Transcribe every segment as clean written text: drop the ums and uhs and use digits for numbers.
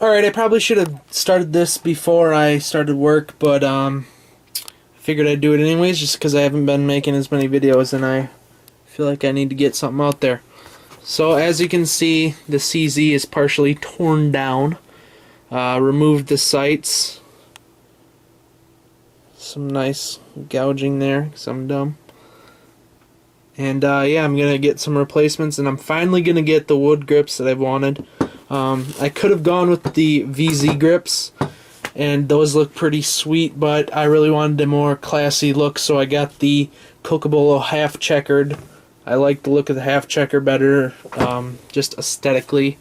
Alright, I probably should have started this before I started work, but I figured I'd do it anyways just because I haven't been making as many videos and I feel like I need to get something out there. So as you can see, the CZ is partially torn down. Removed the sights. Some nice gouging there because I'm dumb. And yeah, I'm going to get some replacements, and I'm finally going to get the wood grips that I've wanted. I could have gone with the VZ grips, and those look pretty sweet, but I really wanted a more classy look, so I got the Cocobolo half checkered. I like the look of the half checker better, just aesthetically.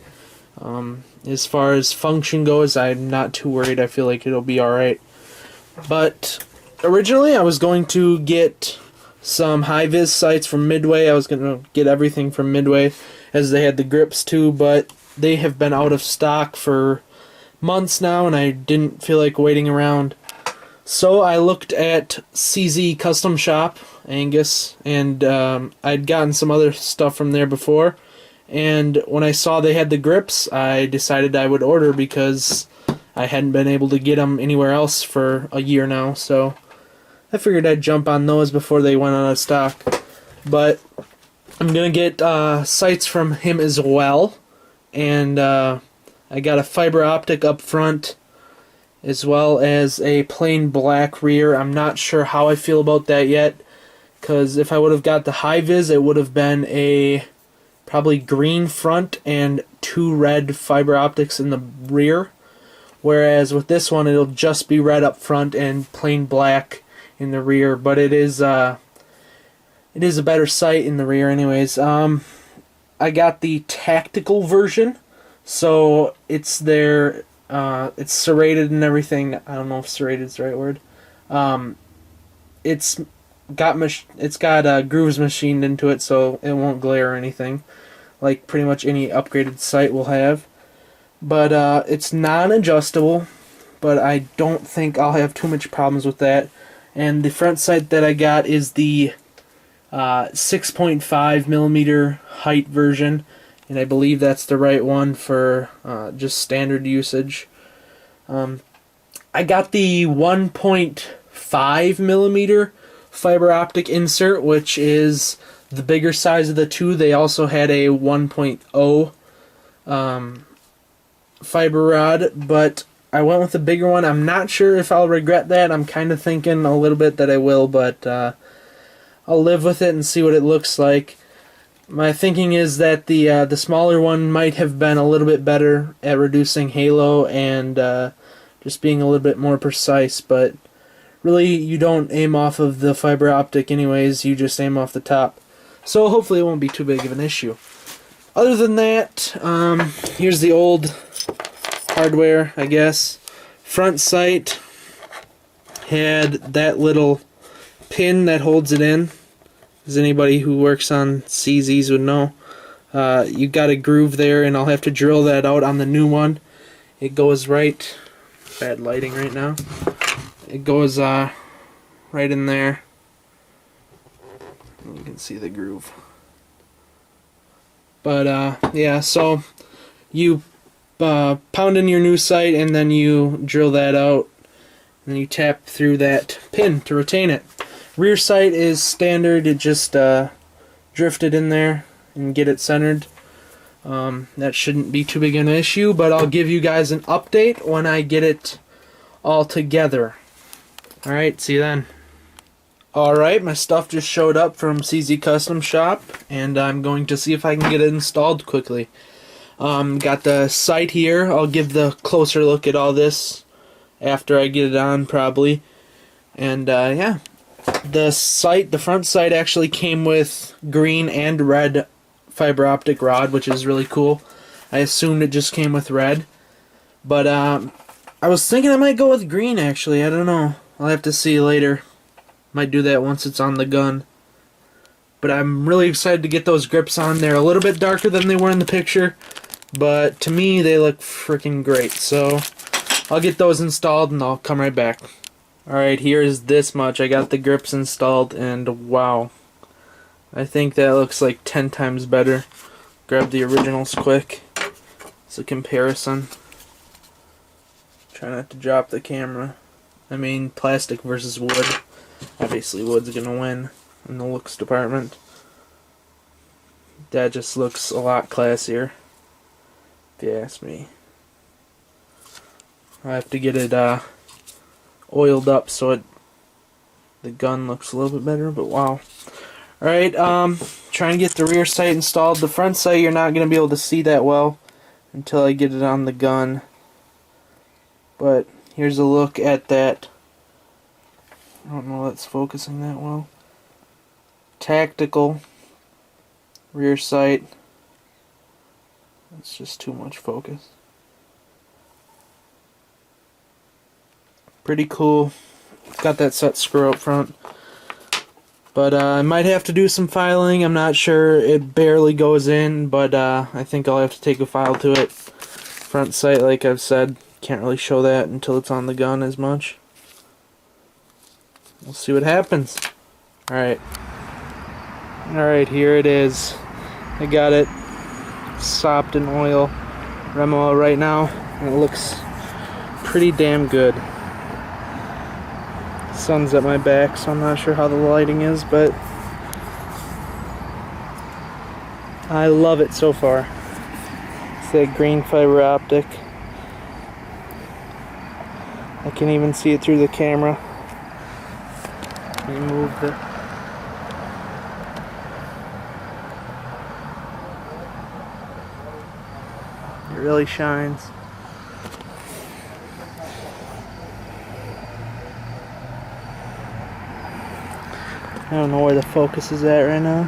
As far as function goes, I'm not too worried. I feel like it'll be alright. But originally I was going to get some high-vis sights from Midway. I was going to get everything from Midway, as they had the grips too, but they have been out of stock for months now, and I didn't feel like waiting around. So I looked at CZ Custom Shop, Angus, and I'd gotten some other stuff from there before, and when I saw they had the grips, I decided I would order because I hadn't been able to get them anywhere else for a year now, so I figured I'd jump on those before they went out of stock. But I'm going to get sights from him as well, and I got a fiber optic up front as well as a plain black rear. I'm not sure how I feel about that yet, because if I would have got the high vis, it would have been a probably green front and 2 red fiber optics in the rear, whereas with this one it'll just be red up front and plain black in the rear. But it is a better sight in the rear anyways. I got the tactical version, so it's there. It's serrated and everything. I don't know if serrated is the right word. It's got grooves machined into it, so it won't glare or anything, like pretty much any upgraded sight will have. But it's non-adjustable, but I don't think I'll have too much problems with that. And the front sight that I got is the 6.5 millimeter height version, and I believe that's the right one for just standard usage. I got the 1.5 millimeter fiber optic insert, which is the bigger size of the two. They also had a 1.0 fiber rod, but I went with the bigger one. I'm not sure if I'll regret that. I'm kind of thinking a little bit that I will, but I'll live with it and see what it looks like. My thinking is that the smaller one might have been a little bit better at reducing halo and just being a little bit more precise, but really you don't aim off of the fiber optic anyways, you just aim off the top. So hopefully it won't be too big of an issue. Other than that, here's the old hardware, I guess. Front sight had that little pin that holds it in. As anybody who works on CZs would know. You got a groove there, and I'll have to drill that out on the new one. It goes right... Bad lighting right now. It goes right in there. You can see the groove. But yeah, so you pound in your new sight, and then you drill that out, and then you tap through that pin to retain it. Rear sight is standard. It just drifted in there and get it centered. That shouldn't be too big an issue, but I'll give you guys an update when I get it all together. Alright, see you then. Alright, my stuff just showed up from CZ Custom Shop, and I'm going to see if I can get it installed quickly. Got the sight here. I'll give the closer look at all this after I get it on, probably. And yeah, the front sight actually came with green and red fiber optic rod, which is really cool. I assumed it just came with red, but I was thinking I might go with green actually. I don't know. I'll have to see later. Might do that once it's on the gun. But I'm really excited to get those grips on. They're a little bit darker than they were in the picture, but to me they look freaking great. So I'll get those installed and I'll come right back. Alright, here's this much. I got the grips installed, and wow. I think that looks like 10 times better. Grab the originals quick. It's a comparison. Try not to drop the camera. I mean, plastic versus wood. Obviously wood's gonna win in the looks department. That just looks a lot classier, if you ask me. I have to get it oiled up so the gun looks a little bit better, but wow. Alright, trying to get the rear sight installed. The front sight you're not going to be able to see that well until I get it on the gun. But here's a look at that. I don't know if that's focusing that well. Tactical rear sight. That's just too much focus. Pretty cool. Got that set screw up front. But I might have to do some filing. I'm not sure. It barely goes in, but I think I'll have to take a file to it. Front sight, like I've said, can't really show that until it's on the gun as much. We'll see what happens. Alright. Alright, here it is. I got it sopped in oil. Remo right now. And it looks pretty damn good. Sun's at my back, so I'm not sure how the lighting is, but I love it so far. It's that green fiber optic. I can even see it through the camera. Let me move the... It really shines. I don't know where the focus is at right now.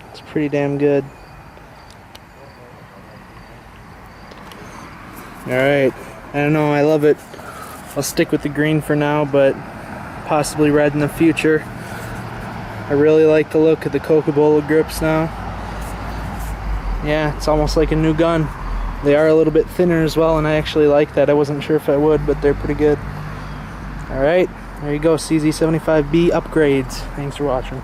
It's pretty damn good. Alright, I don't know, I love it. I'll stick with the green for now, but possibly red in the future. I really like the look of the cocobolo grips now. Yeah, it's almost like a new gun. They are a little bit thinner as well, and I actually like that. I wasn't sure if I would, but they're pretty good. Alright, there you go, CZ-75B upgrades. Thanks for watching.